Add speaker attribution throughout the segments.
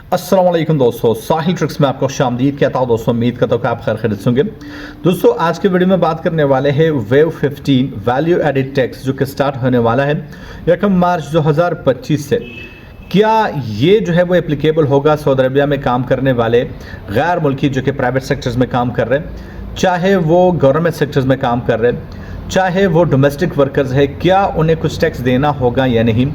Speaker 1: अस्सलाम वालेकुम दोस्तों, साहिल ट्रिक्स में आपको खुशामदीद कहता हूँ। दोस्तों उम्मीद करता हूँ कि आप खैर खैरियत होंगे। दोस्तों आज के वीडियो में बात करने वाले हैं वेव 15 वैल्यू एडिड टैक्स जो कि स्टार्ट होने वाला है 1 मार्च 2025 से। क्या ये जो है वो एप्लीकेबल होगा सऊदी अरबिया में काम करने वाले गैर मुल्की जो कि प्राइवेट सेक्टर्स में काम कर रहे हैं, चाहे वो गवर्नमेंट सेक्टर्स में काम कर रहे हैं, चाहे वो डोमेस्टिक वर्कर्स है, क्या उन्हें कुछ टैक्स देना होगा या नहीं।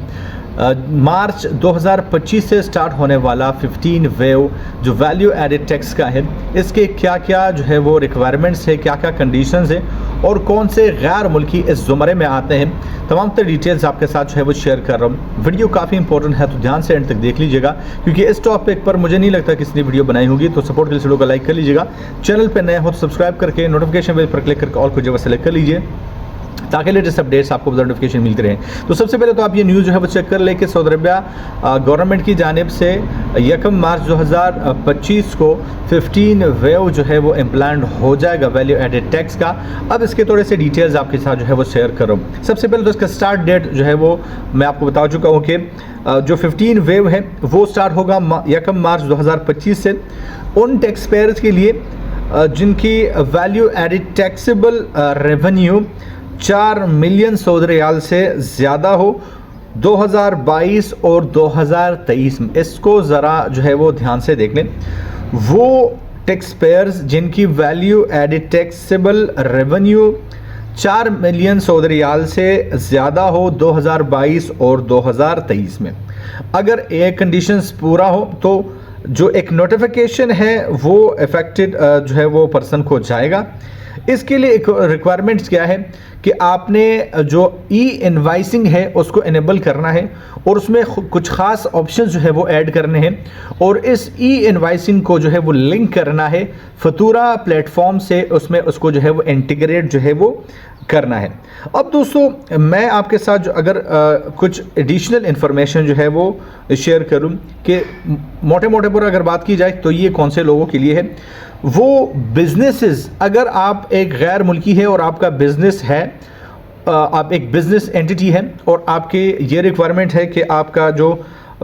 Speaker 1: मार्च 2025 से स्टार्ट होने वाला 15 वेव जो वैल्यू एडिड टैक्स का है, इसके क्या क्या जो है वो रिक्वायरमेंट्स है, क्या क्या कंडीशंस है और कौन से गैर मुल्की इस ज़ुमरे में आते हैं, तमाम तरह डिटेल्स आपके साथ जो है वो शेयर कर रहा हूँ। वीडियो काफ़ी इंपॉर्टेंट है तो ध्यान से एंड तक देख लीजिएगा, क्योंकि इस टॉपिक पर मुझे नहीं लगता किसी ने वीडियो बनाई होगी। तो सपोर्ट के लिए वीडियो को लाइक कर लीजिएगा, चैनल पर नए हो तो सब्सक्राइब करके नोटिफिकेशन बेल पर क्लिक करके ऑल को जगह सेलेक्ट कर लीजिए ताकि लेटेस्ट अपडेट्स आपको नोटिफिकेशन मिलते रहें। तो सबसे पहले तो आप ये न्यूज़ जो है वो चेक कर लें कि सऊदी अरबिया गवर्नमेंट की जानिब से 1 मार्च 2025 को 15 वेव जो है वो इम्प्लांट हो जाएगा वैल्यू एडेड टैक्स का। अब इसके थोड़े से डिटेल्स आपके साथ जो है वो शेयर करूँ। सबसे पहले तो इसका स्टार्ट डेट जो है वो मैं आपको बता चुका हूँ कि जो 15 वेव है वो स्टार्ट होगा 1 मार्च 2025 से उन टैक्स पेयर्स के लिए जिनकी value added taxable revenue 4 million Saudi riyal से ज़्यादा हो 2022 और 2023 में। इसको ज़रा जो है वो ध्यान से देख लें। वो टैक्स पेयर्स जिनकी value added taxable revenue 4 million Saudi riyal से ज़्यादा हो 2022 और 2023 में, अगर ये कंडीशंस पूरा हो तो जो एक नोटिफिकेशन है वो इफेक्टेड जो है वो पर्सन को जाएगा। इसके लिए एक रिक्वायरमेंट्स क्या है कि आपने जो ई इनवाइसिंग है उसको इनेबल करना है और उसमें कुछ ख़ास ऑप्शन जो है वो ऐड करने हैं और इस ई इनवाइसिंग को जो है वो लिंक करना है फतूरा प्लेटफॉर्म से, उसमें उसको जो है वो इंटीग्रेट जो है वो करना है। अब दोस्तों मैं आपके साथ जो अगर कुछ एडिशनल इंफॉर्मेशन जो है वो शेयर करूं कि मोटे मोटे पर अगर बात की जाए तो ये कौन से लोगों के लिए है। वो बिजनेसेस, अगर आप एक गैर मुल्की है और आपका बिजनेस है, आप एक बिजनेस एंटिटी है और आपके ये रिक्वायरमेंट है कि आपका जो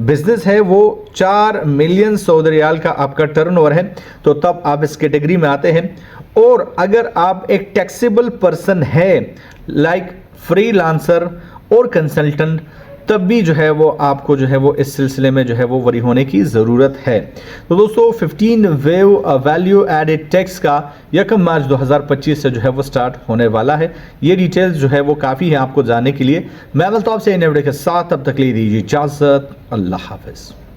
Speaker 1: बिजनेस है वो 4 मिलियन सऊदी रियाल का आपका टर्नओवर है, तो तब आप इस कैटेगरी में आते हैं। और अगर आप एक टैक्सेबल पर्सन है लाइक फ्रीलांसर और कंसल्टेंट, तब भी जो है वो आपको जो है वो इस सिलसिले में जो है वो वरी होने की ज़रूरत है। तो दोस्तों 15 वेव वैल्यू एडेड टैक्स का 1 मार्च 2025 से जो है वो स्टार्ट होने वाला है। ये डिटेल्स जो है वो काफ़ी है आपको जानने के लिए। मैं बोलता हूँ आपसे इन वीडियो के साथ, तब तक ले दीजिए इजाज़त। अल्लाह हाफ़िज़।